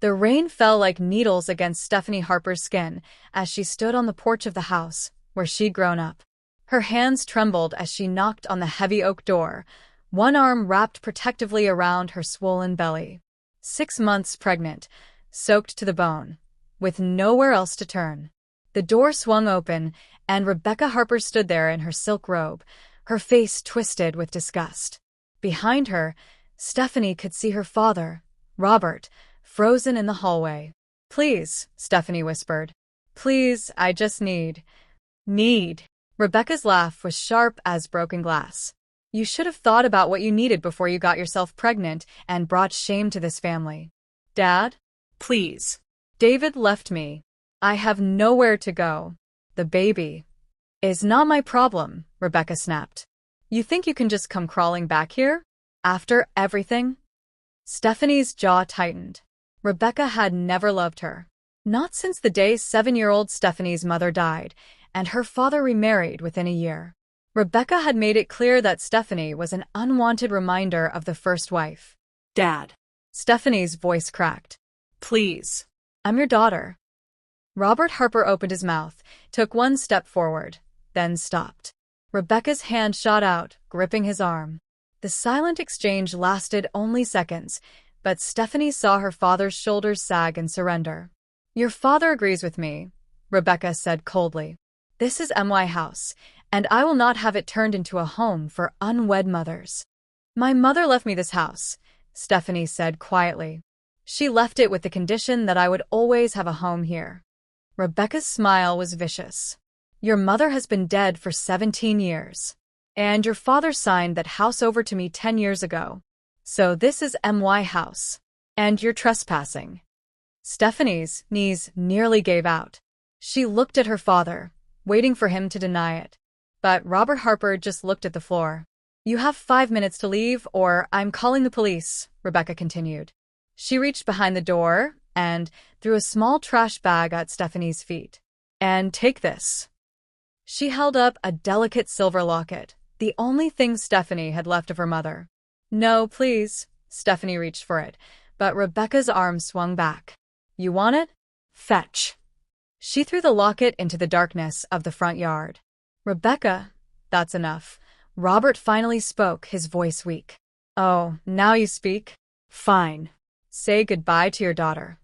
The rain fell like needles against Stephanie Harper's skin as she stood on the porch of the house where she'd grown up. Her hands trembled as she knocked on the heavy oak door, one arm wrapped protectively around her swollen belly. 6 months pregnant, soaked to the bone, with nowhere else to turn. The door swung open, and Rebecca Harper stood there in her silk robe, her face twisted with disgust. Behind her, Stephanie could see her father, Robert, frozen in the hallway. "Please," Stephanie whispered. "Please, I just need." Rebecca's laugh was sharp as broken glass. "You should have thought about what you needed before you got yourself pregnant and brought shame to this family." "Dad? Please. David left me. I have nowhere to go. The baby is not my problem," Rebecca snapped. "You think you can just come crawling back here? After everything?" Stephanie's jaw tightened. Rebecca had never loved her. Not since the day 7-year-old Stephanie's mother died, and her father remarried within a year. Rebecca had made it clear that Stephanie was an unwanted reminder of the first wife. "Dad." Stephanie's voice cracked. "Please. I'm your daughter." Robert Harper opened his mouth, took one step forward, then stopped. Rebecca's hand shot out, gripping his arm. The silent exchange lasted only seconds, but Stephanie saw her father's shoulders sag in surrender. "Your father agrees with me," Rebecca said coldly. "This is my house, and I will not have it turned into a home for unwed mothers." "My mother left me this house," Stephanie said quietly. "She left it with the condition that I would always have a home here." Rebecca's smile was vicious. "Your mother has been dead for 17 years. And your father signed that house over to me 10 years ago. So this is my house. And you're trespassing." Stephanie's knees nearly gave out. She looked at her father, waiting for him to deny it. But Robert Harper just looked at the floor. "You have 5 minutes to leave, or I'm calling the police," Rebecca continued. She reached behind the door and threw a small trash bag at Stephanie's feet. "And take this." She held up a delicate silver locket, the only thing Stephanie had left of her mother. "No, please." Stephanie reached for it, but Rebecca's arm swung back. "You want it? Fetch." She threw the locket into the darkness of the front yard. "Rebecca, that's enough." Robert finally spoke, his voice weak. "Oh, now you speak? Fine. Say goodbye to your daughter."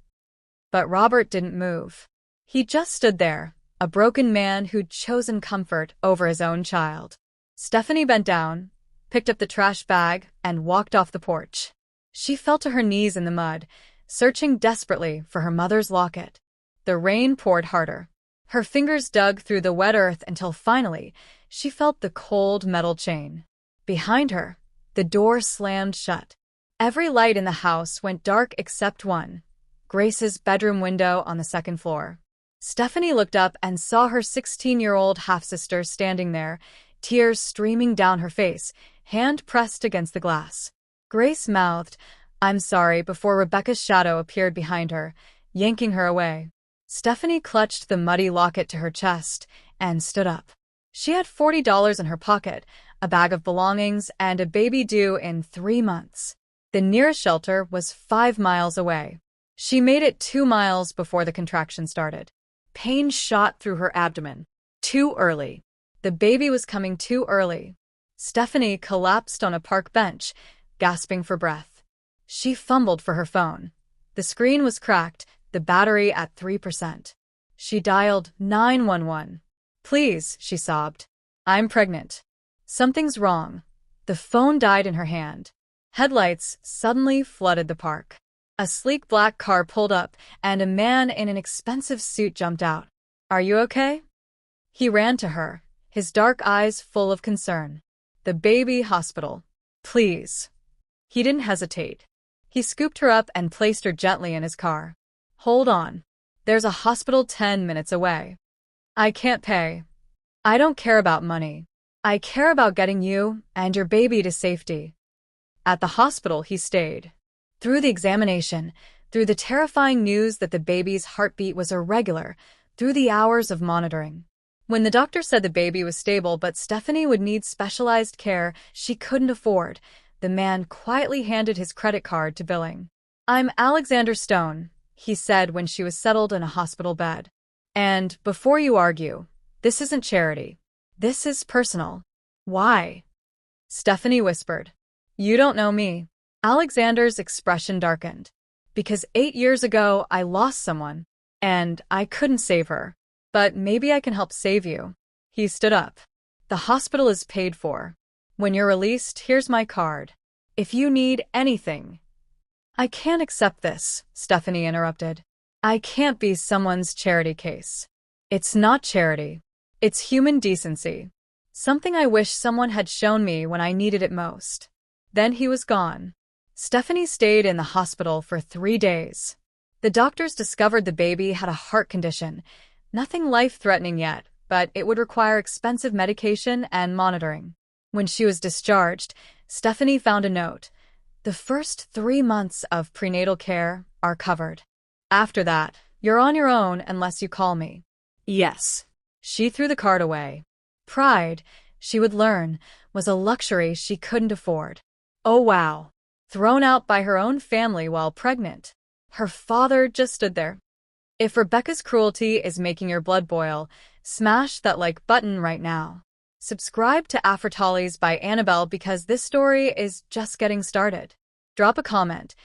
But Robert didn't move. He just stood there, a broken man who'd chosen comfort over his own child. Stephanie bent down, picked up the trash bag, and walked off the porch. She fell to her knees in the mud, searching desperately for her mother's locket. The rain poured harder. Her fingers dug through the wet earth until finally she felt the cold metal chain. Behind her, the door slammed shut. Every light in the house went dark except one, Grace's bedroom window on the second floor. Stephanie looked up and saw her 16-year-old half-sister standing there, tears streaming down her face, hand pressed against the glass. Grace mouthed, "I'm sorry," before Rebecca's shadow appeared behind her, yanking her away. Stephanie clutched the muddy locket to her chest and stood up. She had $40 in her pocket, a bag of belongings, and a baby due in 3 months. The nearest shelter was 5 miles away. She made it 2 miles before the contraction started. Pain shot through her abdomen. Too early. The baby was coming too early. Stephanie collapsed on a park bench, gasping for breath. She fumbled for her phone. The screen was cracked, the battery at 3%. She dialed 911. "Please," she sobbed. "I'm pregnant." "Something's wrong." The phone died in her hand. Headlights suddenly flooded the park. A sleek black car pulled up, and a man in an expensive suit jumped out. "Are you okay?" He ran to her, his dark eyes full of concern. "The baby hospital. Please." He didn't hesitate. He scooped her up and placed her gently in his car. "Hold on. There's a hospital 10 minutes away." "I can't pay. I don't care about money. I care about getting you and your baby to safety." At the hospital he stayed. Through the examination, through the terrifying news that the baby's heartbeat was irregular, through the hours of monitoring. When the doctor said the baby was stable but Stephanie would need specialized care she couldn't afford, the man quietly handed his credit card to billing. "I'm Alexander Stone," he said when she was settled in a hospital bed. And before you argue, this isn't charity. This is personal. Why? Stephanie whispered. You don't know me. Alexander's expression darkened. Because 8 years ago, I lost someone, and I couldn't save her. But maybe I can help save you. He stood up. The hospital is paid for. When you're released, here's my card. If you need anything. I can't accept this, Stephanie interrupted. I can't be someone's charity case. It's not charity. It's human decency. Something I wish someone had shown me when I needed it most. Then he was gone. Stephanie stayed in the hospital for 3 days. The doctors discovered the baby had a heart condition. Nothing life-threatening yet, but it would require expensive medication and monitoring. When she was discharged, Stephanie found a note. The first 3 months of prenatal care are covered. After that, you're on your own unless you call me. Yes. She threw the card away. Pride, she would learn, was a luxury she couldn't afford. Oh wow. Thrown out by her own family while pregnant. Her father just stood there. If Rebecca's cruelty is making your blood boil, smash that like button right now. Subscribe to AfriTales by Annabelle because this story is just getting started. Drop a comment.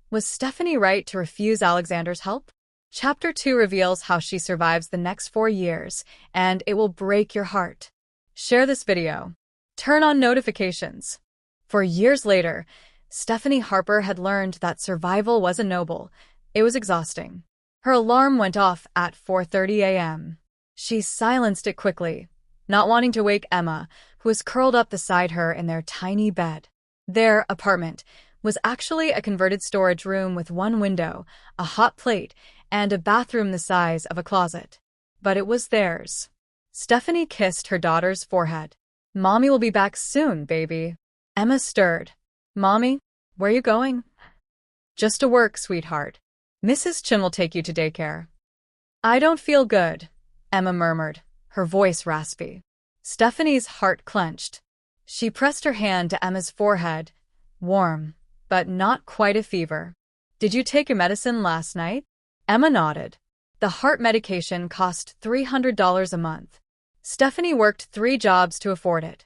Was Stephanie right to refuse Alexander's help? Chapter 2 reveals how she survives the next 4 years, and it will break your heart. Share this video. Turn on notifications. For years later, Stephanie Harper had learned that survival wasn't noble. It was exhausting. Her alarm went off at 4:30 a.m. She silenced it quickly, not wanting to wake Emma, who was curled up beside her in their tiny bed. Their apartment was actually a converted storage room with one window, a hot plate, and a bathroom the size of a closet. But it was theirs. Stephanie kissed her daughter's forehead. Mommy will be back soon, baby. Emma stirred. Mommy, where you going? Just to work, sweetheart. Mrs. Chin will take you to daycare. I don't feel good, Emma murmured, her voice raspy. Stephanie's heart clenched. She pressed her hand to Emma's forehead. Warm, but not quite a fever. Did you take your medicine last night? Emma nodded. The heart medication cost $300 a month. Stephanie worked 3 jobs to afford it.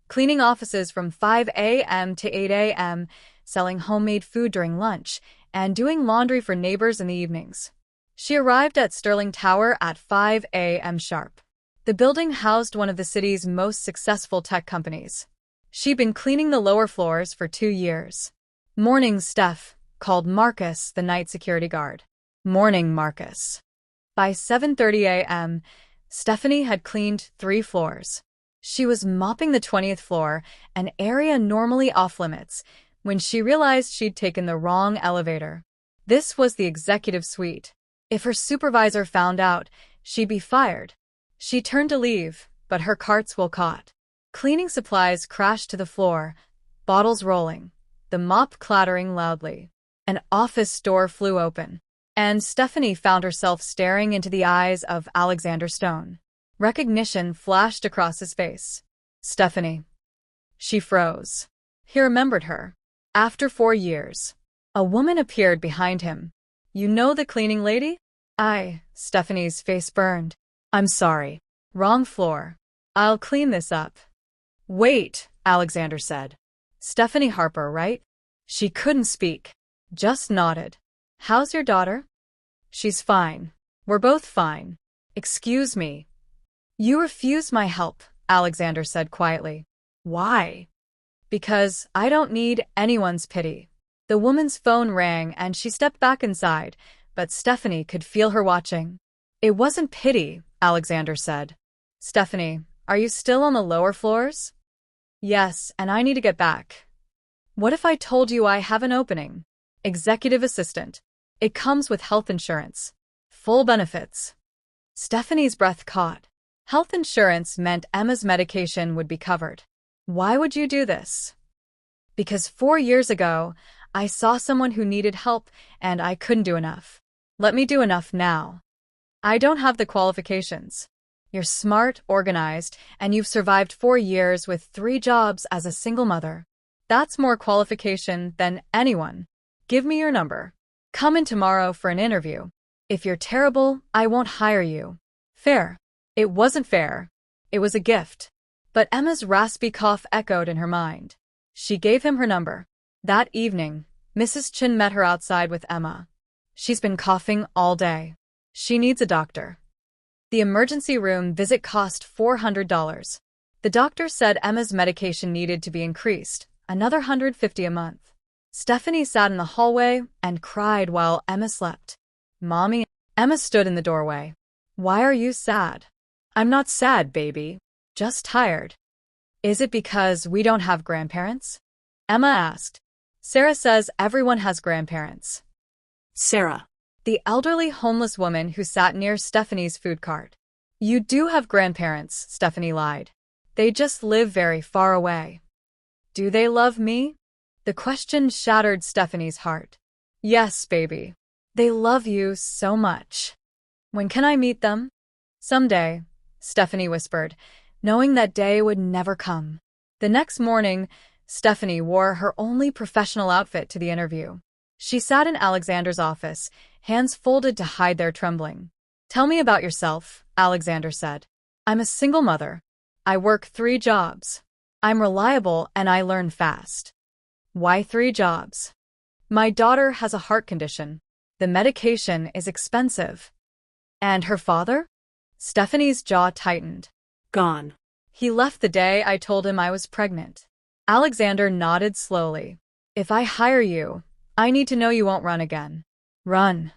Cleaning offices from 5 a.m. to 8 a.m., selling homemade food during lunch, and doing laundry for neighbors in the evenings. She arrived at Sterling Tower at 5 a.m. sharp. The building housed one of the city's most successful tech companies. She'd been cleaning the lower floors for 2 years. Morning, Steph, called Marcus, the night security guard. Morning, Marcus. By 7:30 a.m., Stephanie had cleaned 3 floors. She was mopping the 20th floor, an area normally off-limits, when she realized she'd taken the wrong elevator. This was the executive suite. If her supervisor found out, she'd be fired. She turned to leave, but her cart's wheel caught. Cleaning supplies crashed to the floor, bottles rolling, the mop clattering loudly. An office door flew open, and Stephanie found herself staring into the eyes of Alexander Stone. Recognition flashed across his face. Stephanie. She froze. He remembered her. After 4 years, a woman appeared behind him. You know the cleaning lady? Stephanie's face burned. I'm sorry. Wrong floor. I'll clean this up. Wait, Alexander said. Stephanie Harper, right? She couldn't speak. Just nodded. How's your daughter? She's fine. We're both fine. Excuse me. You refused my help, Alexander said quietly. Why? Because I don't need anyone's pity. The woman's phone rang and she stepped back inside, but Stephanie could feel her watching. It wasn't pity, Alexander said. Stephanie, are you still on the lower floors? Yes, and I need to get back. What if I told you I have an opening? Executive assistant. It comes with health insurance. Full benefits. Stephanie's breath caught. Health insurance meant Emma's medication would be covered. Why would you do this? Because 4 years ago, I saw someone who needed help and I couldn't do enough. Let me do enough now. I don't have the qualifications. You're smart, organized, and you've survived 4 years with 3 jobs as a single mother. That's more qualification than anyone. Give me your number. Come in tomorrow for an interview. If you're terrible, I won't hire you. Fair. It wasn't fair. It was a gift. But Emma's raspy cough echoed in her mind. She gave him her number. That evening, Mrs. Chin met her outside with Emma. She's been coughing all day. She needs a doctor. The emergency room visit cost $400. The doctor said Emma's medication needed to be increased, another $150 a month. Stephanie sat in the hallway and cried while Emma slept. Mommy, Emma stood in the doorway. Why are you sad? I'm not sad, baby. Just tired. Is it because we don't have grandparents? Emma asked. Sarah says everyone has grandparents. Sarah. The elderly homeless woman who sat near Stephanie's food cart. You do have grandparents, Stephanie lied. They just live very far away. Do they love me? The question shattered Stephanie's heart. Yes, baby. They love you so much. When can I meet them? Someday, Stephanie whispered, knowing that day would never come. The next morning, Stephanie wore her only professional outfit to the interview. She sat in Alexander's office, hands folded to hide their trembling. Tell me about yourself, Alexander said. I'm a single mother. I work 3 jobs. I'm reliable and I learn fast. Why 3 jobs? My daughter has a heart condition. The medication is expensive. And her father? Stephanie's jaw tightened. Gone. He left the day I told him I was pregnant. Alexander nodded slowly. If I hire you, I need to know you won't run again. Run.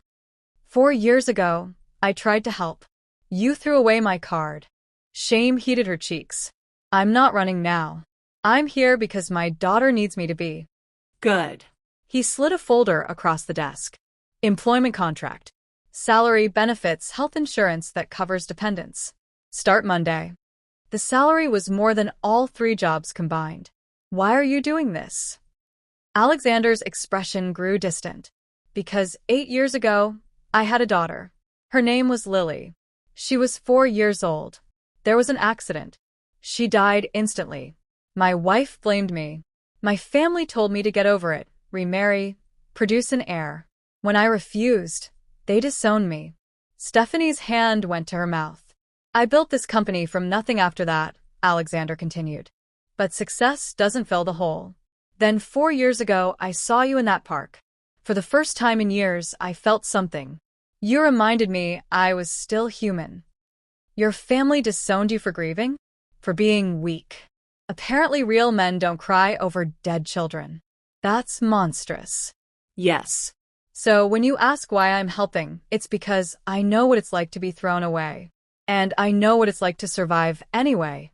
4 years ago, I tried to help. You threw away my card. Shame heated her cheeks. I'm not running now. I'm here because my daughter needs me to be. Good. He slid a folder across the desk. Employment contract. Salary, benefits, health insurance that covers dependents. Start Monday. The salary was more than all 3 jobs combined. Why are you doing this? Alexander's expression grew distant. Because 8 years ago, I had a daughter. Her name was Lily. She was 4 years old. There was an accident. She died instantly. My wife blamed me. My family told me to get over it, remarry, produce an heir. When I refused, they disowned me. Stephanie's hand went to her mouth. I built this company from nothing after that, Alexander continued. But success doesn't fill the hole. Then 4 years ago, I saw you in that park. For the first time in years, I felt something. You reminded me I was still human. Your family disowned you for grieving? For being weak. Apparently real men don't cry over dead children. That's monstrous. Yes. So when you ask why I'm helping, it's because I know what it's like to be thrown away. And I know what it's like to survive anyway.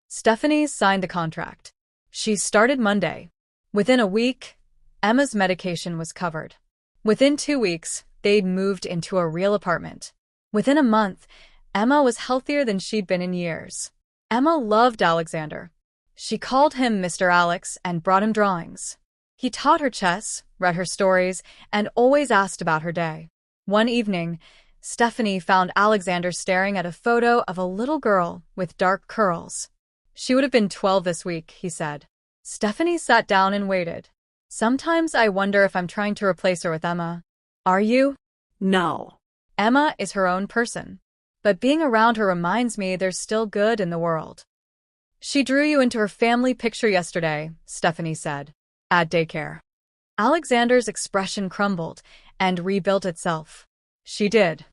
Stephanie signed the contract. She started Monday. Within a week, Emma's medication was covered. Within 2 weeks, they'd moved into a real apartment. Within a month, Emma was healthier than she'd been in years. Emma loved Alexander. She called him Mr. Alex and brought him drawings. He taught her chess, read her stories, and always asked about her day. One evening, Stephanie found Alexander staring at a photo of a little girl with dark curls. She would have been 12 this week, he said. Stephanie sat down and waited. Sometimes I wonder if I'm trying to replace her with Emma. Are you? No. Emma is her own person. But being around her reminds me there's still good in the world. She drew you into her family picture yesterday, Stephanie said. At daycare. Alexander's expression crumbled and rebuilt itself. She did.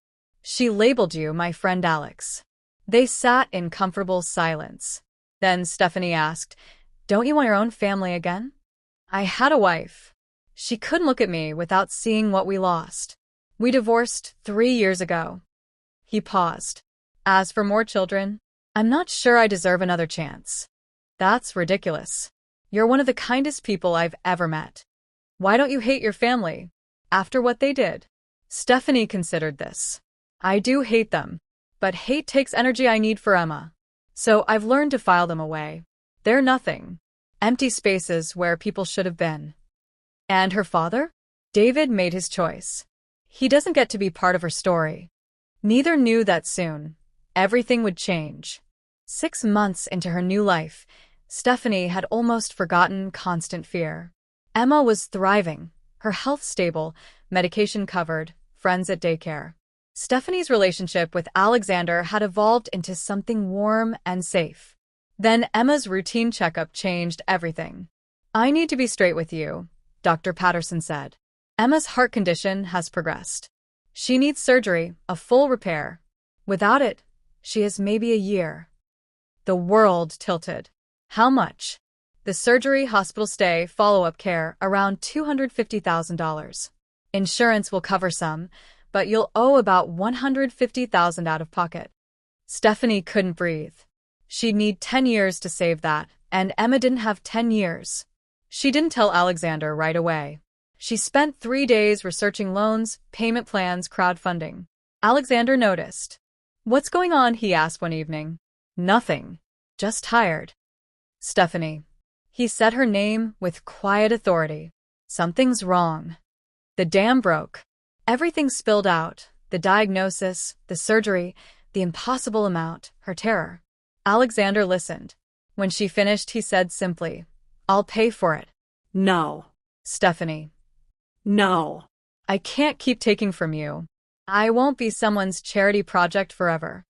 She labeled you my friend Alex. They sat in comfortable silence. Then Stephanie asked, Don't you want your own family again? I had a wife. She couldn't look at me without seeing what we lost. We divorced 3 years ago. He paused. As for more children, I'm not sure I deserve another chance. That's ridiculous. You're one of the kindest people I've ever met. Why don't you hate your family? After what they did? Stephanie considered this. I do hate them. But hate takes energy I need for Emma. So I've learned to file them away. They're nothing. Empty spaces where people should have been. And her father? David made his choice. He doesn't get to be part of her story. Neither knew that soon everything would change. 6 months into her new life, Stephanie had almost forgotten constant fear. Emma was thriving, her health stable, medication covered, friends at daycare. Stephanie's relationship with Alexander had evolved into something warm and safe. Then Emma's routine checkup changed everything. "I need to be straight with you," Dr. Patterson said. "Emma's heart condition has progressed. She needs surgery, a full repair. Without it, she has maybe a year." The world tilted. "How much?" "The surgery, hospital stay, follow-up care, around $250,000. Insurance will cover some, but you'll owe about $150,000 out of pocket." Stephanie couldn't breathe. She'd need 10 years to save that, and Emma didn't have 10 years. She didn't tell Alexander right away. She spent 3 days researching loans, payment plans, crowdfunding. Alexander noticed. "What's going on?" he asked one evening. "Nothing. Just tired." "Stephanie." He said her name with quiet authority. "Something's wrong." The dam broke. Everything spilled out. The diagnosis, the surgery, the impossible amount, her terror. Alexander listened. When she finished, he said simply, "I'll pay for it." No. "Stephanie." No. "I can't keep taking from you. I won't be someone's charity project forever."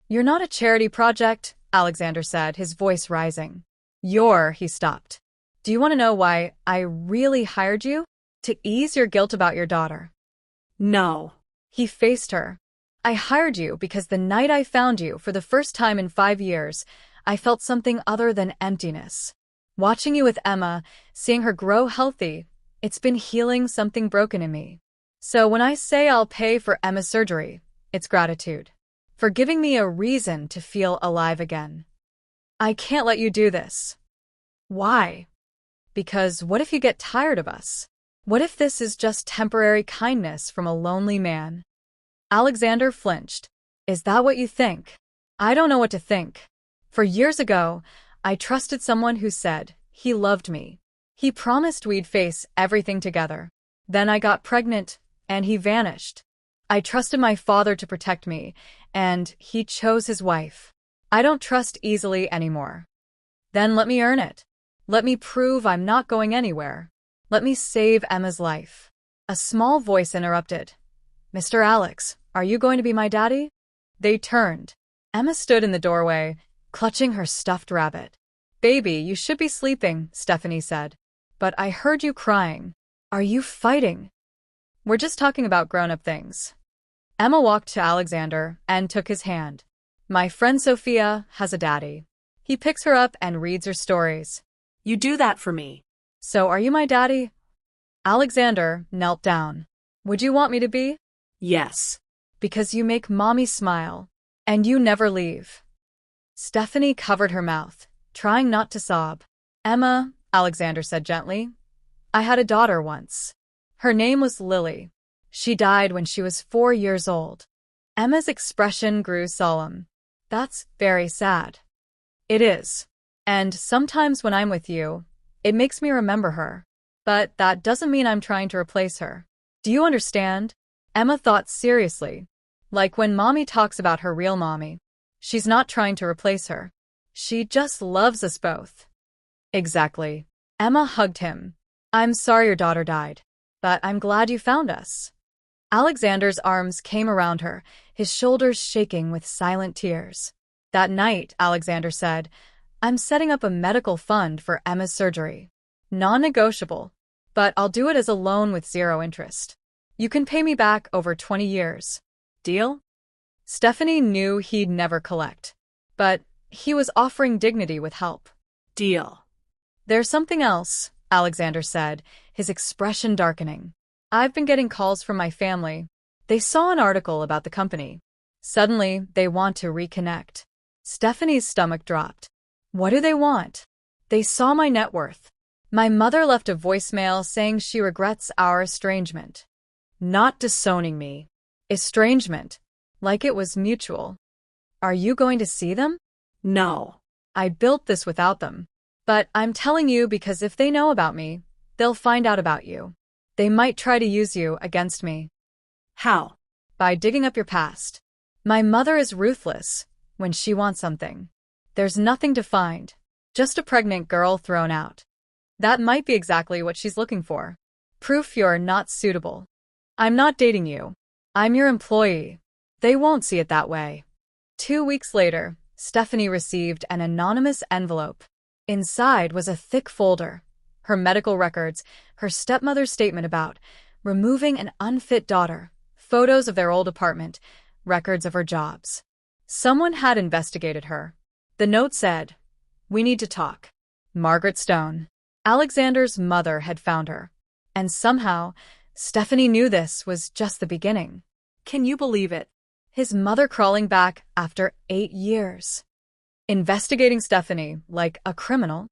"You're not a charity project," Alexander said, his voice rising. He stopped. "Do you want to know why I really hired you? To ease your guilt about your daughter." No. He faced her. "I hired you because the night I found you, for the first time in 5 years, I felt something other than emptiness. Watching you with Emma, seeing her grow healthy, it's been healing something broken in me. So when I say I'll pay for Emma's surgery, it's gratitude. For giving me a reason to feel alive again. I can't let you do this." "Why?" "Because what if you get tired of us? What if this is just temporary kindness from a lonely man?" Alexander flinched. "Is that what you think?" "I don't know what to think. For years ago, I trusted someone who said he loved me. He promised we'd face everything together. Then I got pregnant, and he vanished. I trusted my father to protect me, and he chose his wife. I don't trust easily anymore. Then let me earn it. Let me prove I'm not going anywhere. Let me save Emma's life." A small voice interrupted. "Mr. Alex, are you going to be my daddy?" They turned. Emma stood in the doorway, clutching her stuffed rabbit. "Baby, you should be sleeping," Stephanie said. "But I heard you crying. Are you fighting?" "We're just talking about grown-up things." Emma walked to Alexander and took his hand. "My friend Sophia has a daddy. He picks her up and reads her stories." You do that for me. "So are you my daddy?" Alexander knelt down. "Would you want me to be?" Yes. "Because you make mommy smile. And you never leave." Stephanie covered her mouth, trying not to sob. "Emma," Alexander said gently, "I had a daughter once. Her name was Lily. She died when she was 4 years old." Emma's expression grew solemn. "That's very sad." "It is. And sometimes when I'm with you, it makes me remember her. But that doesn't mean I'm trying to replace her. Do you understand?" Emma thought seriously. "Like when mommy talks about her real mommy. She's not trying to replace her. She just loves us both." "Exactly." Emma hugged him. "I'm sorry your daughter died. But I'm glad you found us." Alexander's arms came around her, his shoulders shaking with silent tears. That night, Alexander said, "I'm setting up a medical fund for Emma's surgery. Non-negotiable. But I'll do it as a loan with 0 interest. You can pay me back over 20 years. Deal?" Stephanie knew he'd never collect. But he was offering dignity with help. Deal. "There's something else," Alexander said, his expression darkening. "I've been getting calls from my family. They saw an article about the company. Suddenly, they want to reconnect." Stephanie's stomach dropped. "What do they want?" "They saw my net worth. My mother left a voicemail saying she regrets our estrangement." "Not disowning me." "Estrangement. Like it was mutual." "Are you going to see them?" No. "I built this without them. But I'm telling you because if they know about me, they'll find out about you. They might try to use you against me." How? "By digging up your past. My mother is ruthless when she wants something. There's nothing to find. Just a pregnant girl thrown out. That might be exactly what she's looking for. Proof you're not suitable." I'm not dating you. I'm your employee. They won't see it that way. 2 weeks later, Stephanie received an anonymous envelope. Inside was a thick folder. Her medical records, her stepmother's statement about removing an unfit daughter, photos of their old apartment, records of her jobs. Someone had investigated her. The note said, "We need to talk." Margaret Stone. Alexander's mother had found her. And somehow, Stephanie knew this was just the beginning. Can you believe it? His mother crawling back after 8 years. Investigating Stephanie like a criminal?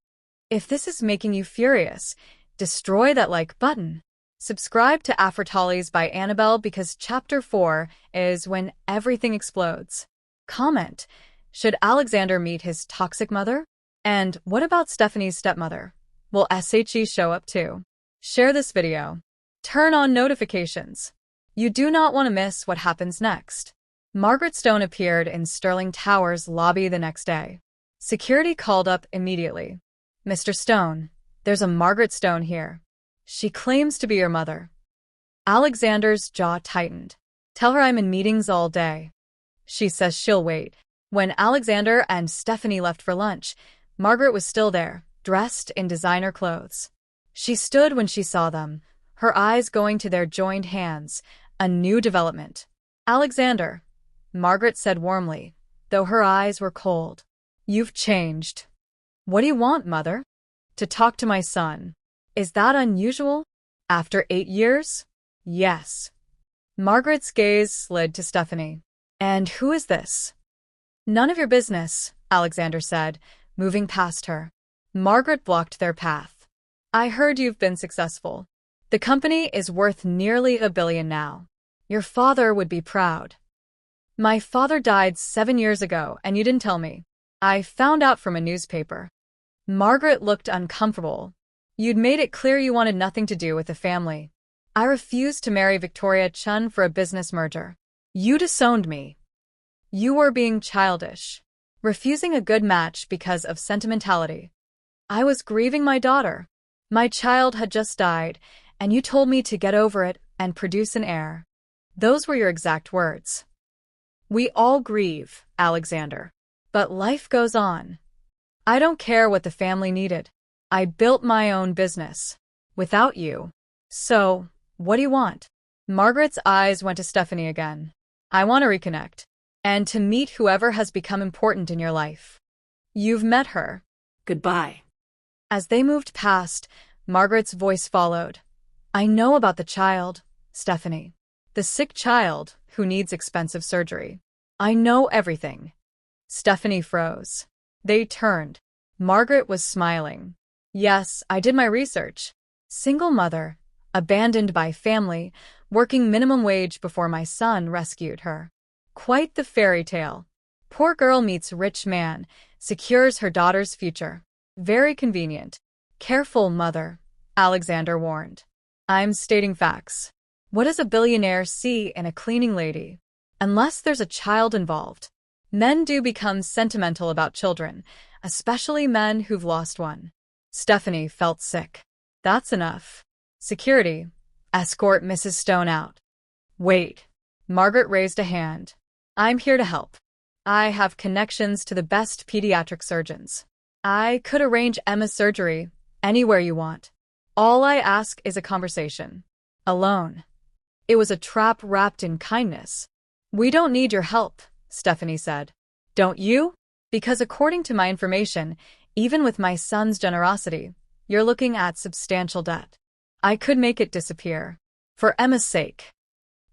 If this is making you furious, destroy that like button. Subscribe to AfriTales by Annabelle because Chapter 4 is when everything explodes. Comment, should Alexander meet his toxic mother? And what about Stephanie's stepmother? Will SHE show up too? Share this video. Turn on notifications. You do not want to miss what happens next. Margaret Stone appeared in Sterling Tower's lobby the next day. Security called up immediately. "Mr. Stone, there's a Margaret Stone here. She claims to be your mother." Alexander's jaw tightened. "Tell her I'm in meetings all day." She says she'll wait. When Alexander and Stephanie left for lunch, Margaret was still there, dressed in designer clothes. She stood when she saw them, her eyes going to their joined hands, a new development. "Alexander," Margaret said warmly, though her eyes were cold. "You've changed." "What do you want, Mother?" "To talk to my son." "Is that unusual? After 8 years?" "Yes." Margaret's gaze slid to Stephanie. "And who is this?" "None of your business," Alexander said, moving past her. Margaret blocked their path. "I heard you've been successful. The company is worth nearly $1 billion now. Your father would be proud." "My father died 7 years ago, and you didn't tell me. I found out from a newspaper." Margaret looked uncomfortable. "You'd made it clear you wanted nothing to do with the family. I refused to marry Victoria Chun for a business merger. You disowned me. You were being childish, refusing a good match because of sentimentality. I was grieving my daughter. My child had just died, and you told me to get over it and produce an heir. Those were your exact words." "We all grieve, Alexander. But life goes on. I don't care what the family needed. I built my own business. Without you. So, what do you want?" Margaret's eyes went to Stephanie again. "I want to reconnect. And to meet whoever has become important in your life. You've met her." Goodbye. As they moved past, Margaret's voice followed. "I know about the child, Stephanie. The sick child who needs expensive surgery. I know everything." Stephanie froze. They turned. Margaret was smiling. "Yes, I did my research. Single mother, abandoned by family, working minimum wage before my son rescued her. Quite the fairy tale. Poor girl meets rich man, secures her daughter's future. Very convenient. Careful, mother," Alexander warned. "I'm stating facts. What does a billionaire see in a cleaning lady? Unless there's a child involved. Men do become sentimental about children, especially men who've lost one." Stephanie felt sick. "That's enough. Security, escort Mrs. Stone out." "Wait." Margaret raised a hand. "I'm here to help. I have connections to the best pediatric surgeons. I could arrange Emma's surgery anywhere you want. All I ask is a conversation. Alone." It was a trap wrapped in kindness. "We don't need your help," Stephanie said. "Don't you? Because according to my information, even with my son's generosity, you're looking at substantial debt. I could make it disappear. For Emma's sake."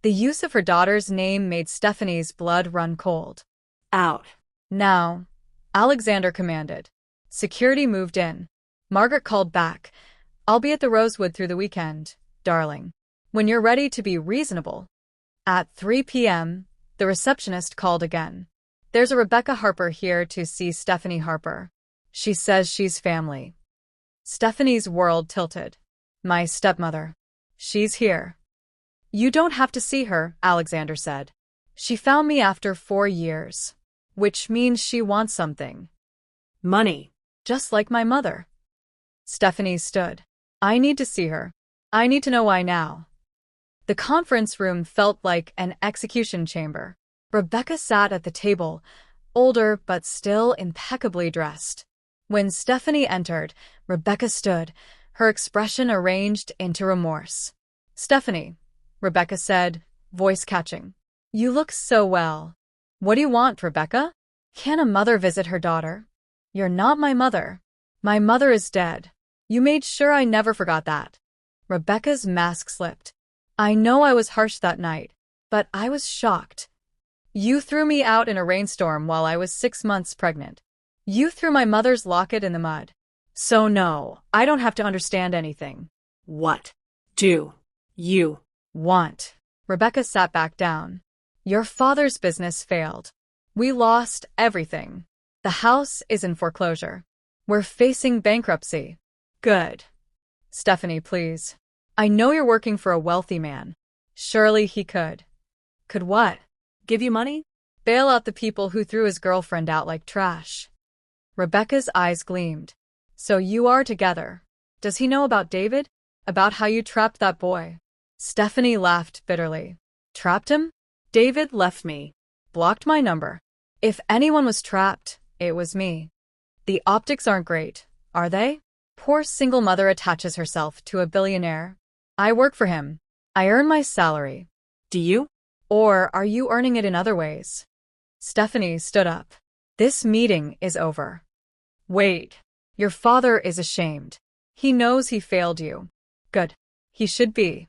The use of her daughter's name made Stephanie's blood run cold. Out. "Now," Alexander commanded. Security moved in. Margaret called back. "I'll be at the Rosewood through the weekend, darling. When you're ready to be reasonable." At 3 p.m., the receptionist called again. "There's a Rebecca Harper here to see Stephanie Harper. She says she's family." Stephanie's world tilted. "My stepmother. She's here." "You don't have to see her," Alexander said. "She found me after 4 years. Which means she wants something. Money. Just like my mother." Stephanie stood. "I need to see her. I need to know why now." The conference room felt like an execution chamber. Rebecca sat at the table, older but still impeccably dressed. When Stephanie entered, Rebecca stood, her expression arranged into remorse. "Stephanie," Rebecca said, voice catching. "You look so well." "What do you want, Rebecca?" "Can a mother visit her daughter?" "You're not my mother. My mother is dead. You made sure I never forgot that." Rebecca's mask slipped. "I know I was harsh that night, but I was shocked. You threw me out in a rainstorm while I was 6 months pregnant. You threw my mother's locket in the mud. So no, I don't have to understand anything." What do you "Want." Rebecca sat back down. "Your father's business failed. We lost everything. The house is in foreclosure. We're facing bankruptcy." "Good. Stephanie, please. I know you're working for a wealthy man. Surely he could." "Could what?" give you money? "Bail out the people who threw his girlfriend out like trash." Rebecca's eyes gleamed. "So you are together. Does he know about David? About how you trapped that boy?" Stephanie laughed bitterly. "Trapped him? David left me. Blocked my number. If anyone was trapped, it was me. The optics aren't great, are they? Poor single mother attaches herself to a billionaire. I work for him. I earn my salary. Do you? Or are you earning it in other ways?" Stephanie stood up. "This meeting is over." "Wait. Your father is ashamed. He knows he failed you." "Good. He should be."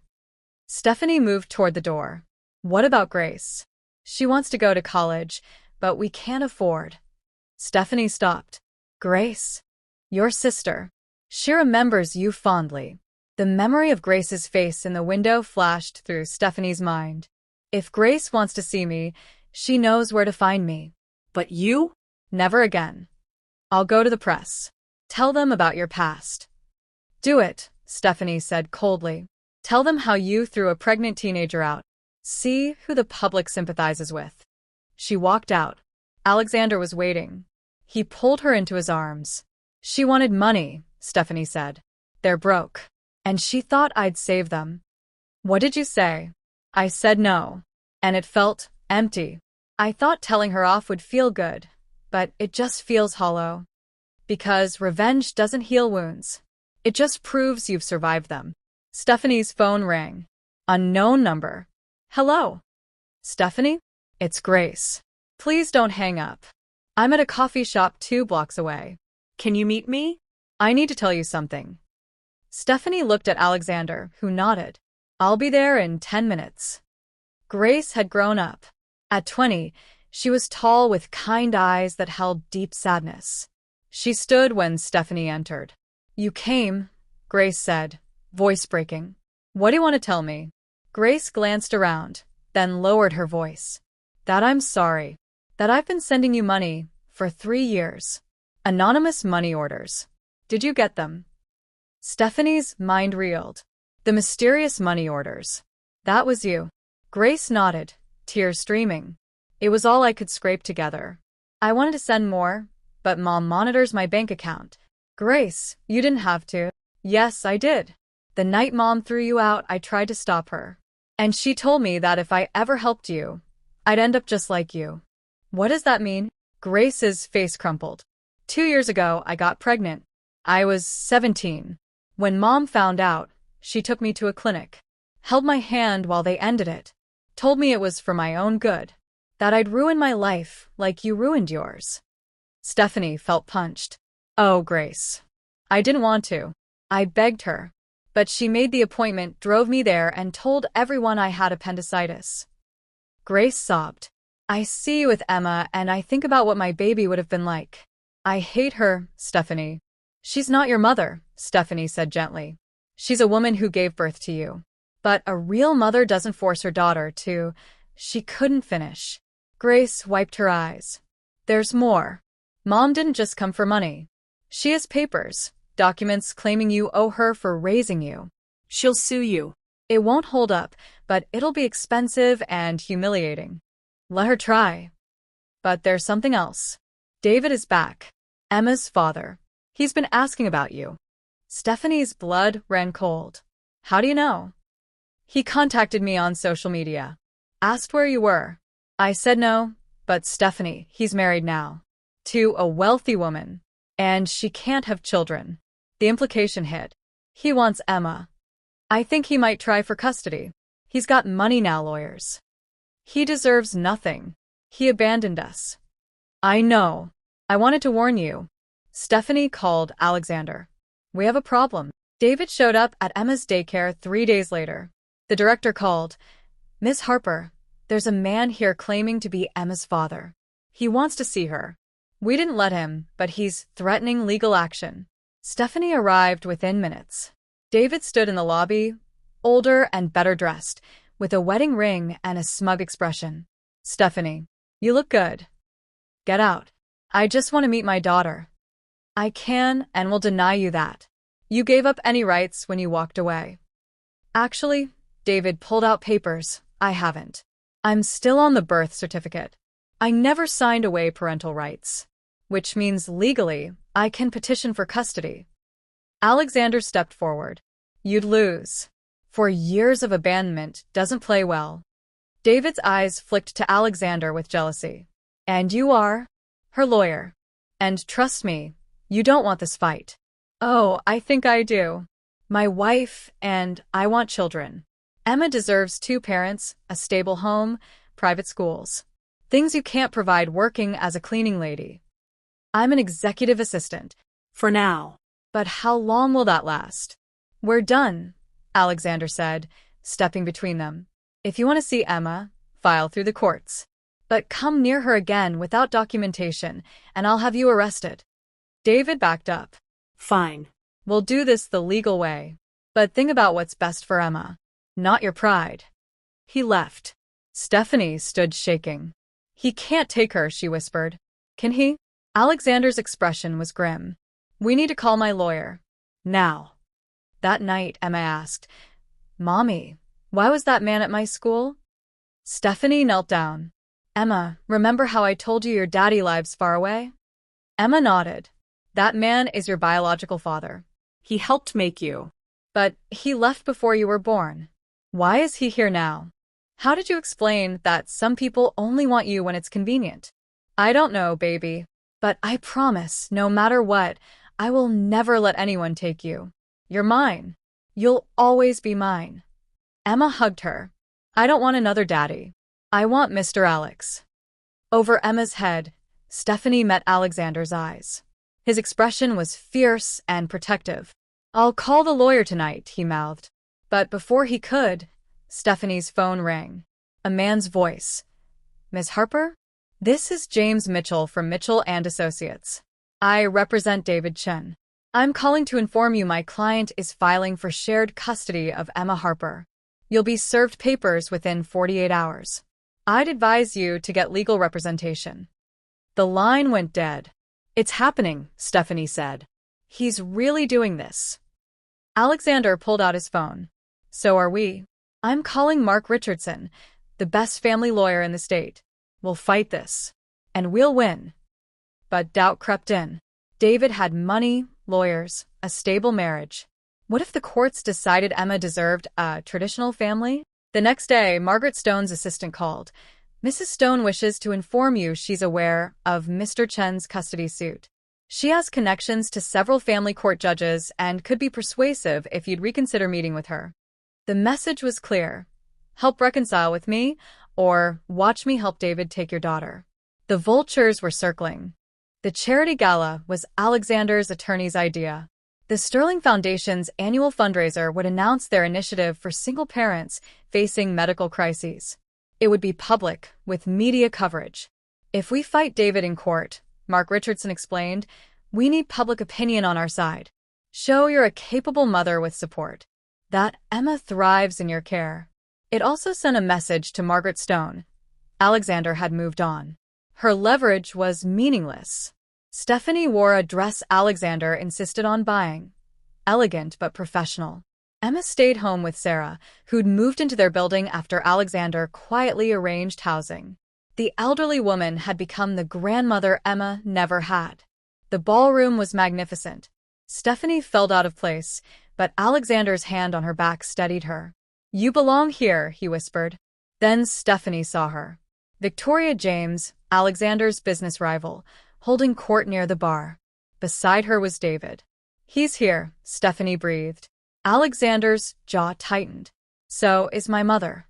Stephanie moved toward the door. "What about Grace?" "She wants to go to college, but we can't afford." Stephanie stopped. "Grace? Your sister. She remembers you fondly." The memory of Grace's face in the window flashed through Stephanie's mind. "If Grace wants to see me, she knows where to find me." But you? "Never again. I'll go to the press. Tell them about your past." "Do it," Stephanie said coldly. "Tell them how you threw a pregnant teenager out. See who the public sympathizes with." She walked out. Alexander was waiting. He pulled her into his arms. "She wanted money," Stephanie said. "They're broke. And she thought I'd save them." "What did you say?" "I said no. And it felt empty. I thought telling her off would feel good, but it just feels hollow. Because revenge doesn't heal wounds. It just proves you've survived them." Stephanie's phone rang. Unknown number. "Hello? Stephanie? It's Grace. Please don't hang up. I'm at a coffee shop 2 blocks away. Can you meet me? I need to tell you something." Stephanie looked at Alexander, who nodded. "I'll be there in 10 minutes." Grace had grown up. At 20, she was tall with kind eyes that held deep sadness. She stood when Stephanie entered. "You came," Grace said, voice breaking. "What do you want to tell me?" Grace glanced around, then lowered her voice. "That I'm sorry. That I've been sending you money for 3 years. Anonymous money orders. Did you get them?" Stephanie's mind reeled. The mysterious money orders. "That was you." Grace nodded, tears streaming. "It was all I could scrape together. I wanted to send more, but Mom monitors my bank account." "Grace, you didn't have to." "Yes, I did. The night Mom threw you out, I tried to stop her. And she told me that if I ever helped you, I'd end up just like you." "What does that mean?" Grace's face crumpled. 2 years ago, I got pregnant. I was 17. When Mom found out, she took me to a clinic. Held my hand while they ended it. Told me it was for my own good. That I'd ruin my life like you ruined yours." Stephanie felt punched. "Oh, Grace. I didn't want to. I begged her. But she made the appointment, drove me there, and told everyone I had appendicitis." Grace sobbed. "I see you with Emma, and I think about what my baby would have been like. I hate her, Stephanie." "She's not your mother," Stephanie said gently. "She's a woman who gave birth to you. But a real mother doesn't force her daughter to." She couldn't finish. Grace wiped her eyes. "There's more. Mom didn't just come for money. She has papers, documents claiming you owe her for raising you." She'll sue you. "It won't hold up, but it'll be expensive and humiliating." "Let her try." "But there's something else. David is back. Emma's father. He's been asking about you." Stephanie's blood ran cold. "How do you know?" He contacted me on social media. Asked where you were. I said no, but Stephanie, he's married now. To a wealthy woman. And she can't have children. The implication hit. He wants Emma. I think he might try for custody. He's got money now, lawyers. He deserves nothing. He abandoned us. I know. I wanted to warn you. Stephanie called Alexander. We have a problem. David showed up at Emma's daycare 3 days later. The director called. Miss Harper, there's a man here claiming to be Emma's father. He wants to see her. We didn't let him, but he's threatening legal action. Stephanie arrived within minutes. David stood in the lobby, older and better dressed, with a wedding ring and a smug expression. Stephanie, you look good. Get out. I just want to meet my daughter. I can and will deny you that. You gave up any rights when you walked away. Actually, David pulled out papers. I haven't. I'm still on the birth certificate. I never signed away parental rights, which means legally I can petition for custody. Alexander stepped forward. You'd lose. 4 years of abandonment doesn't play well. David's eyes flicked to Alexander with jealousy. And you are? Her lawyer. And trust me, you don't want this fight. Oh, I think I do. My wife and I want children. Emma deserves 2 parents, a stable home, private schools. Things you can't provide working as a cleaning lady. I'm an executive assistant. For now. But how long will that last? We're done, Alexander said, stepping between them. If you want to see Emma, file through the courts. But come near her again without documentation, and I'll have you arrested. David backed up. Fine. We'll do this the legal way. But think about what's best for Emma, not your pride. He left. Stephanie stood shaking. He can't take her, she whispered. Can he? Alexander's expression was grim. We need to call my lawyer. Now. That night, Emma asked, Mommy, why was that man at my school? Stephanie knelt down. Emma, remember how I told you your daddy lives far away? Emma nodded. That man is your biological father. He helped make you. But he left before you were born. Why is he here now? How did you explain that some people only want you when it's convenient? I don't know, baby. But I promise, no matter what, I will never let anyone take you. You're mine. You'll always be mine. Emma hugged her. I don't want another daddy. I want Mr. Alex. Over Emma's head, Stephanie met Alexander's eyes. His expression was fierce and protective. I'll call the lawyer tonight, he mouthed. But before he could, Stephanie's phone rang. A man's voice. Miss Harper? This is James Mitchell from Mitchell & Associates. I represent David Chen. I'm calling to inform you my client is filing for shared custody of Emma Harper. You'll be served papers within 48 hours. I'd advise you to get legal representation. The line went dead. It's happening, Stephanie said. He's really doing this. Alexander pulled out his phone. So are we. I'm calling Mark Richardson, the best family lawyer in the state. We'll fight this. And we'll win. But doubt crept in. David had money, lawyers, a stable marriage. What if the courts decided Emma deserved a traditional family? The next day, Margaret Stone's assistant called. Mrs. Stone wishes to inform you she's aware of Mr. Chen's custody suit. She has connections to several family court judges and could be persuasive if you'd reconsider meeting with her. The message was clear. Help reconcile with me, or watch me help David take your daughter. The vultures were circling. The charity gala was Alexander's attorney's idea. The Sterling Foundation's annual fundraiser would announce their initiative for single parents facing medical crises. It would be public, with media coverage. If we fight David in court, Mark Richardson explained, we need public opinion on our side. Show you're a capable mother with support. That Emma thrives in your care. It also sent a message to Margaret Stone. Alexander had moved on. Her leverage was meaningless. Stephanie wore a dress Alexander insisted on buying. Elegant but professional. Emma stayed home with Sarah, who'd moved into their building after Alexander quietly arranged housing. The elderly woman had become the grandmother Emma never had. The ballroom was magnificent. Stephanie felt out of place, but Alexander's hand on her back steadied her. You belong here, he whispered. Then Stephanie saw her. Victoria James, Alexander's business rival, holding court near the bar. Beside her was David. He's here, Stephanie breathed. Alexander's jaw tightened. So is my mother.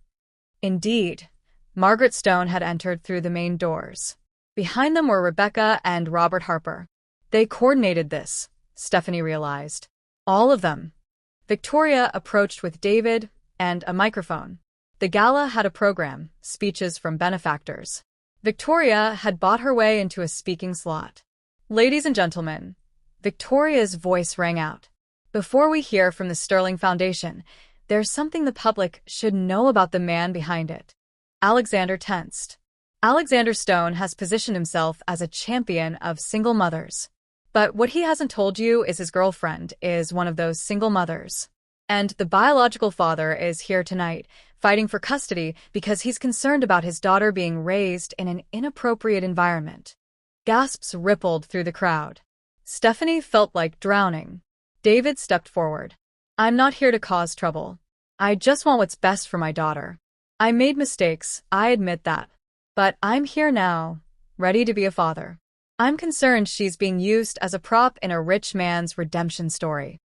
Indeed. Margaret Stone had entered through the main doors. Behind them were Rebecca and Robert Harper. They coordinated this, Stephanie realized. All of them. Victoria approached with David and a microphone. The gala had a program, speeches from benefactors. Victoria had bought her way into a speaking slot. Ladies and gentlemen, Victoria's voice rang out. Before we hear from the Sterling Foundation, there's something the public should know about the man behind it. Alexander tensed. Alexander Stone has positioned himself as a champion of single mothers. But what he hasn't told you is his girlfriend is one of those single mothers. And the biological father is here tonight, fighting for custody because he's concerned about his daughter being raised in an inappropriate environment. Gasps rippled through the crowd. Stephanie felt like drowning. David stepped forward. I'm not here to cause trouble. I just want what's best for my daughter. I made mistakes, I admit that. But I'm here now, ready to be a father. I'm concerned she's being used as a prop in a rich man's redemption story.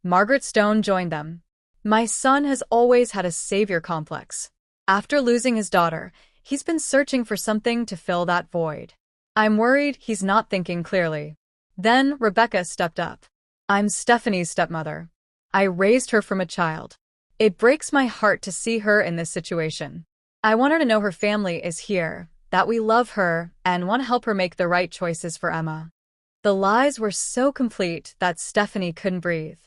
Margaret Stone joined them. My son has always had a savior complex. After losing his daughter, he's been searching for something to fill that void. I'm worried he's not thinking clearly. Then Rebecca stepped up. I'm Stephanie's stepmother. I raised her from a child. It breaks my heart to see her in this situation. I want her to know her family is here, that we love her, and want to help her make the right choices for Emma. The lies were so complete that Stephanie couldn't breathe.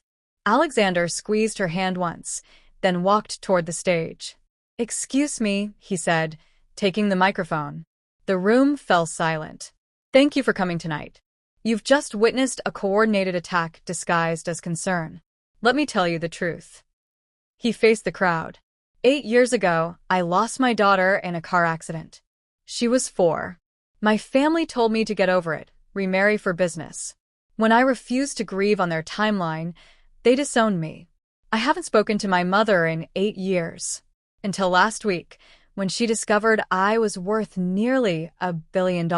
Alexander squeezed her hand once, then walked toward the stage. Excuse me, he said, taking the microphone. The room fell silent. Thank you for coming tonight. You've just witnessed a coordinated attack disguised as concern. Let me tell you the truth. He faced the crowd. 8 years ago, I lost my daughter in a car accident. She was 4. My family told me to get over it, remarry for business. When I refused to grieve on their timeline, they disowned me. I haven't spoken to my mother in 8 years. Until last week, when she discovered I was worth nearly $1 billion.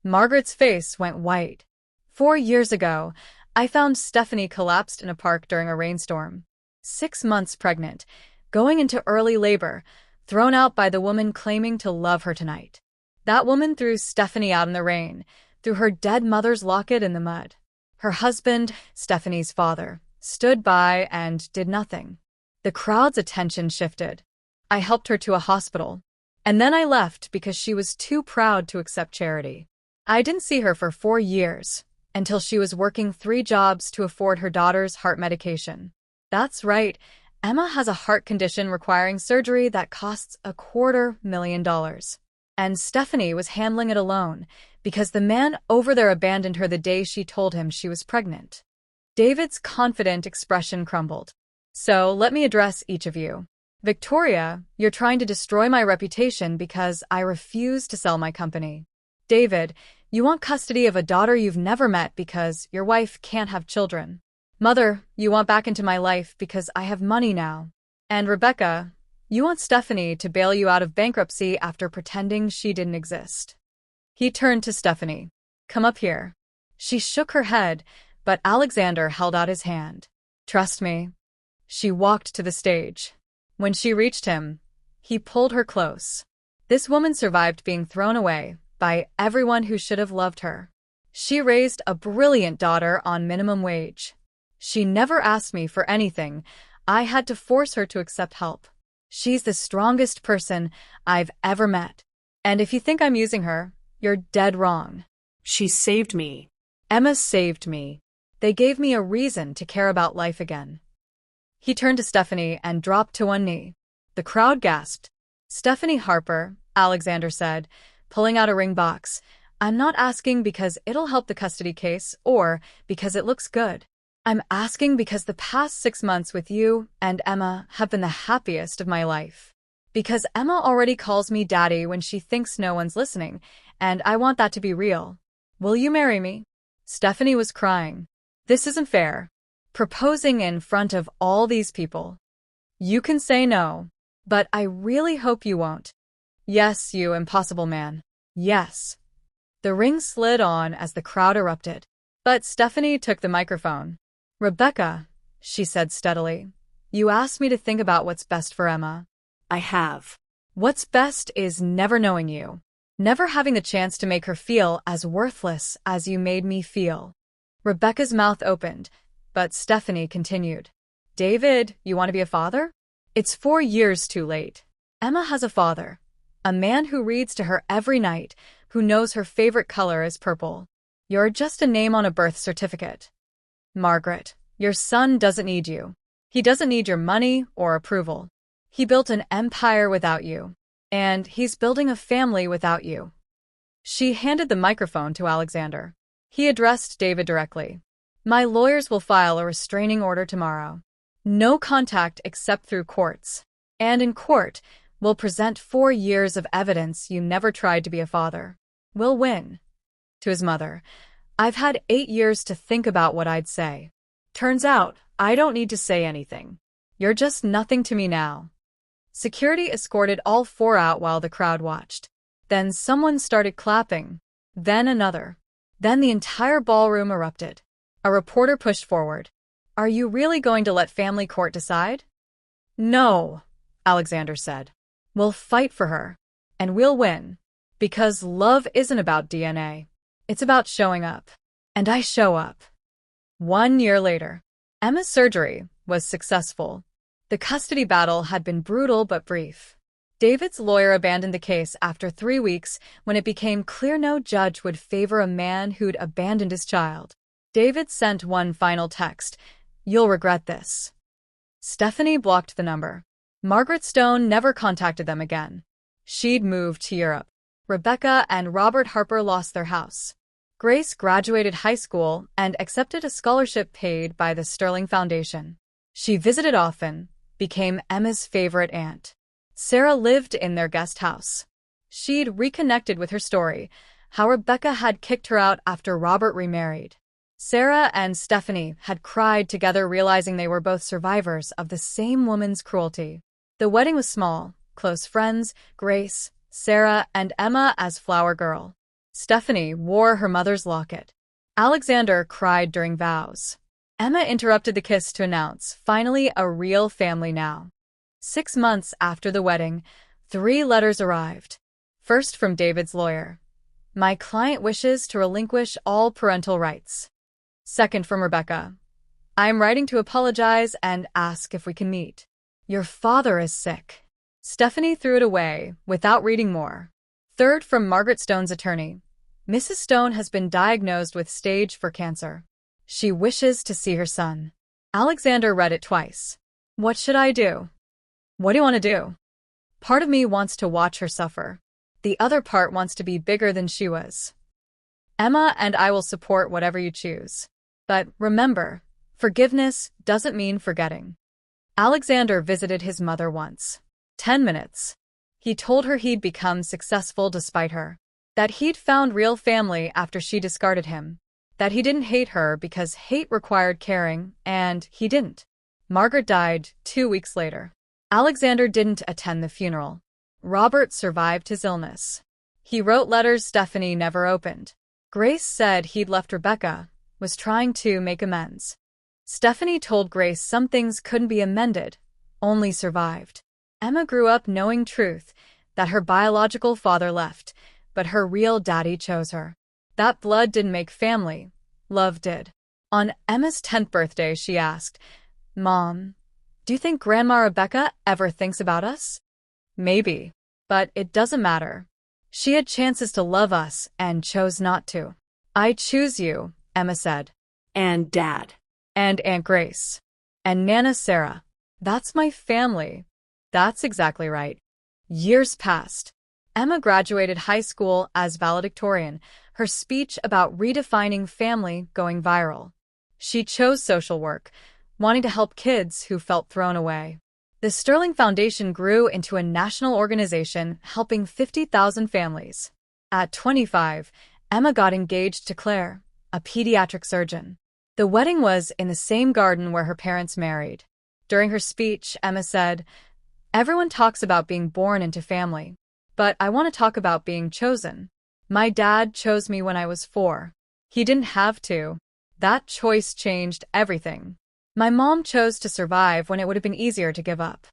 Margaret's face went white. 4 years ago, I found Stephanie collapsed in a park during a rainstorm. 6 months pregnant, going into early labor, thrown out by the woman claiming to love her tonight. That woman threw Stephanie out in the rain, threw her dead mother's locket in the mud. Her husband, Stephanie's father, stood by and did nothing. The crowd's attention shifted. I helped her to a hospital. And then I left because she was too proud to accept charity. I didn't see her for 4 years, until she was working 3 jobs to afford her daughter's heart medication. That's right, Emma has a heart condition requiring surgery that costs $250,000. And Stephanie was handling it alone, because the man over there abandoned her the day she told him she was pregnant. David's confident expression crumbled. So let me address each of you. Victoria, you're trying to destroy my reputation because I refuse to sell my company. David, you want custody of a daughter you've never met because your wife can't have children. Mother, you want back into my life because I have money now. And Rebecca, you want Stephanie to bail you out of bankruptcy after pretending she didn't exist. He turned to Stephanie. Come up here. She shook her head, but Alexander held out his hand. Trust me. She walked to the stage. When she reached him, he pulled her close. This woman survived being thrown away by everyone who should have loved her. She raised a brilliant daughter on minimum wage. She never asked me for anything. I had to force her to accept help. She's the strongest person I've ever met. And if you think I'm using her, you're dead wrong. She saved me. Emma saved me. They gave me a reason to care about life again. He turned to Stephanie and dropped to one knee. The crowd gasped. Stephanie Harper, Alexander said, pulling out a ring box. I'm not asking because it'll help the custody case or because it looks good. I'm asking because the past 6 months with you and Emma have been the happiest of my life. Because Emma already calls me daddy when she thinks no one's listening, and I want that to be real. Will you marry me? Stephanie was crying. This isn't fair. Proposing in front of all these people. You can say no, but I really hope you won't. Yes, you impossible man. Yes. The ring slid on as the crowd erupted. But Stephanie took the microphone. Rebecca, she said steadily, you asked me to think about what's best for Emma. I have. What's best is never knowing you. Never having the chance to make her feel as worthless as you made me feel. Rebecca's mouth opened, but Stephanie continued. David, you want to be a father? It's 4 years too late. Emma has a father. A man who reads to her every night, who knows her favorite color is purple. You're just a name on a birth certificate. Margaret, your son doesn't need you. He doesn't need your money or approval. He built an empire without you. And he's building a family without you. She handed the microphone to Alexander. He addressed David directly. My lawyers will file a restraining order tomorrow. No contact except through courts. And in court, we'll present 4 years of evidence you never tried to be a father. We'll win. To his mother, I've had 8 years to think about what I'd say. Turns out, I don't need to say anything. You're just nothing to me now. Security escorted all 4 out while the crowd watched. Then someone started clapping. Then another. Then the entire ballroom erupted. A reporter pushed forward. Are you really going to let family court decide? No, Alexander said. We'll fight for her. And we'll win. Because love isn't about DNA. It's about showing up. And I show up. 1 year later, Emma's surgery was successful. The custody battle had been brutal but brief. David's lawyer abandoned the case after 3 weeks when it became clear no judge would favor a man who'd abandoned his child. David sent one final text. You'll regret this. Stephanie blocked the number. Margaret Stone never contacted them again. She'd moved to Europe. Rebecca and Robert Harper lost their house. Grace graduated high school and accepted a scholarship paid by the Sterling Foundation. She visited often, became Emma's favorite aunt. Sarah lived in their guest house. She'd reconnected with her story, how Rebecca had kicked her out after Robert remarried. Sarah and Stephanie had cried together realizing they were both survivors of the same woman's cruelty. The wedding was small, close friends, Grace, Sarah, and Emma as flower girl. Stephanie wore her mother's locket. Alexander cried during vows. Emma interrupted the kiss to announce, finally a real family now. 6 months after the wedding, 3 letters arrived. First from David's lawyer. My client wishes to relinquish all parental rights. Second from Rebecca. I'm writing to apologize and ask if we can meet. Your father is sick. Stephanie threw it away without reading more. Third from Margaret Stone's attorney. Mrs. Stone has been diagnosed with stage 4 cancer. She wishes to see her son. Alexander read it twice. What should I do? What do you want to do? Part of me wants to watch her suffer. The other part wants to be bigger than she was. Emma and I will support whatever you choose. But remember, forgiveness doesn't mean forgetting. Alexander visited his mother once. 10 minutes. He told her he'd become successful despite her. That he'd found real family after she discarded him. That he didn't hate her because hate required caring, and he didn't. Margaret died 2 weeks later. Alexander didn't attend the funeral. Robert survived his illness. He wrote letters Stephanie never opened. Grace said he'd left Rebecca, was trying to make amends. Stephanie told Grace some things couldn't be amended, only survived. Emma grew up knowing truth, that her biological father left, but her real daddy chose her. That blood didn't make family, love did. On Emma's 10th birthday, she asked, Mom, do you think Grandma Rebecca ever thinks about us? Maybe, but it doesn't matter. She had chances to love us and chose not to. I choose you, Emma said. And Dad. And Aunt Grace. And Nana Sarah. That's my family. That's exactly right. Years passed. Emma graduated high school as valedictorian, her speech about redefining family going viral. She chose social work, wanting to help kids who felt thrown away. The Sterling Foundation grew into a national organization helping 50,000 families. At 25, Emma got engaged to Claire, a pediatric surgeon. The wedding was in the same garden where her parents married. During her speech, Emma said, "Everyone talks about being born into family, but I want to talk about being chosen. My dad chose me when I was 4. He didn't have to. That choice changed everything. My mom chose to survive when it would have been easier to give up.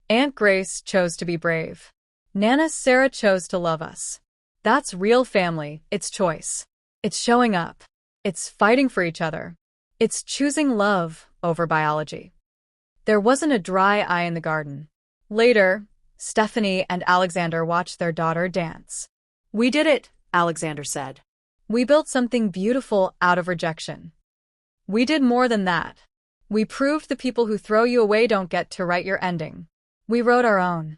Aunt Grace chose to be brave. Nana Sarah chose to love us. That's real family. It's choice. It's showing up. It's fighting for each other. It's choosing love over biology." There wasn't a dry eye in the garden. Later, Stephanie and Alexander watched their daughter dance. "We did it," Alexander said. "We built something beautiful out of rejection. We did more than that. We proved the people who throw you away don't get to write your ending. We wrote our own."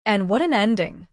And what an ending!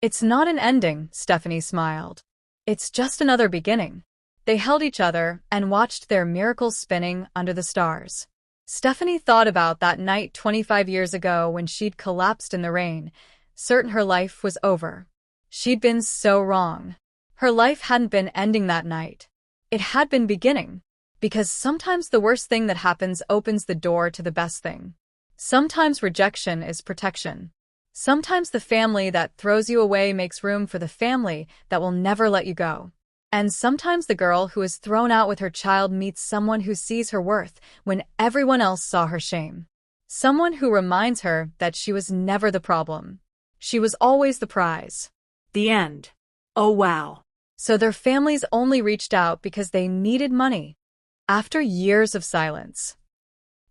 "It's not an ending," Stephanie smiled. "It's just another beginning." They held each other and watched their miracle spinning under the stars. Stephanie thought about that night 25 years ago when she'd collapsed in the rain, certain her life was over. She'd been so wrong. Her life hadn't been ending that night. It had been beginning. Because sometimes the worst thing that happens opens the door to the best thing. Sometimes rejection is protection. Sometimes the family that throws you away makes room for the family that will never let you go. And sometimes the girl who is thrown out with her child meets someone who sees her worth when everyone else saw her shame. Someone who reminds her that she was never the problem. She was always the prize. The end. Oh, wow. So their families only reached out because they needed money. After years of silence.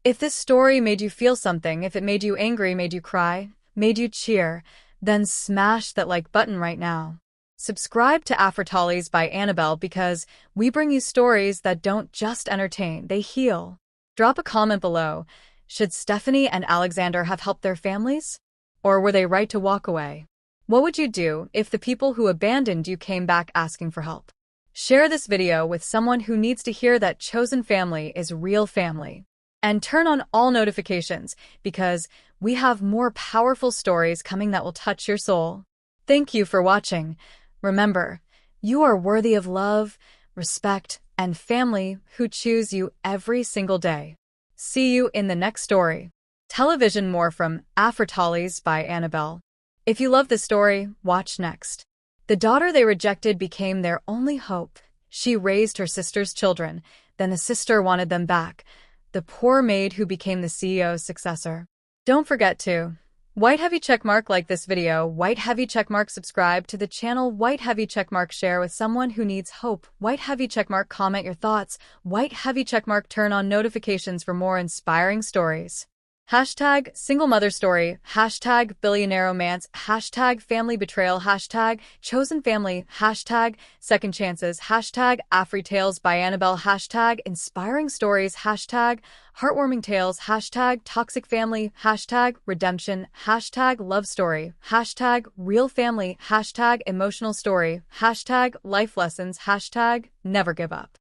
If this story made you feel something, if it made you angry, made you cry, made you cheer, then smash that like button right now. Subscribe to AfriTales by Annabelle because we bring you stories that don't just entertain, they heal. Drop a comment below. Should Stephanie and Alexander have helped their families? Or were they right to walk away? What would you do if the people who abandoned you came back asking for help? Share this video with someone who needs to hear that chosen family is real family. And turn on all notifications because we have more powerful stories coming that will touch your soul. Thank you for watching. Remember, you are worthy of love, respect, and family who choose you every single day. See you in the next story. Television more from AfriTales by Annabelle. If you love this story, watch next. The daughter they rejected became their only hope. She raised her sister's children, then the sister wanted them back. The poor maid who became the CEO's successor. Don't forget to white heavy checkmark like this video, white heavy checkmark subscribe to the channel, white heavy checkmark share with someone who needs hope, white heavy checkmark comment your thoughts, white heavy checkmark turn on notifications for more inspiring stories. Hashtag single mother story, hashtag billionaire romance, hashtag family betrayal, hashtag chosen family, hashtag second chances, hashtag AfriTales by Annabelle, hashtag inspiring stories, hashtag heartwarming tales, hashtag toxic family, hashtag redemption, hashtag love story, hashtag real family, hashtag emotional story, hashtag life lessons, hashtag never give up.